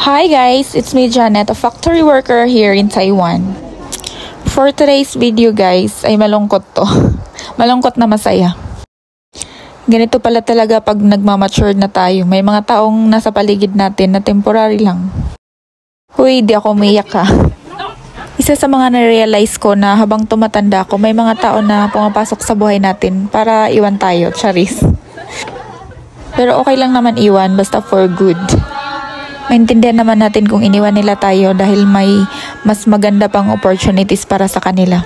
Hi guys, it's me Janet, a factory worker here in Taiwan. For today's video guys, ay malungkot to. Malungkot na masaya. Ganito pala talaga pag nagmamature na tayo. May mga taong nasa paligid natin na temporary lang. Huy, di ako umiyak ha. Isa sa mga na-realize ko na habang tumatanda ako, may mga tao na pumapasok sa buhay natin para iwan tayo, charis. Pero okay lang naman iwan, basta for good. Maintindihan naman natin kung iniwan nila tayo dahil may mas maganda pang opportunities para sa kanila.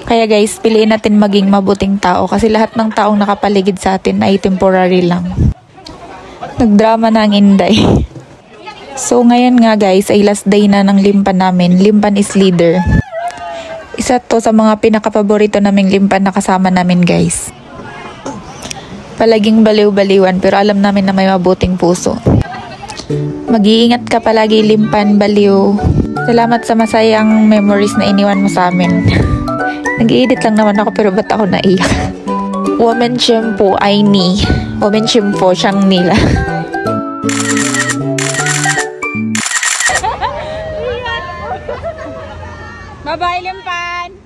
Kaya guys, piliin natin maging mabuting tao kasi lahat ng taong nakapaligid sa atin ay temporary lang. Nagdrama na ang Inday. So ngayon nga guys ay last day na ng limpan namin. Limpan is leader. Isa to sa mga pinakapaborito naming limpan na kasama namin guys. Palaging baliw-baliwan pero alam namin na may mabuting puso. Mag-iingat ka palagi limpan, baliw. Salamat sa masayang memories na iniwan mo sa amin. Nag-i-edit lang naman ako pero ba't ako naiyak? Women shampoo ay ni. Women shampoo siyang nila. Bye-bye limpan!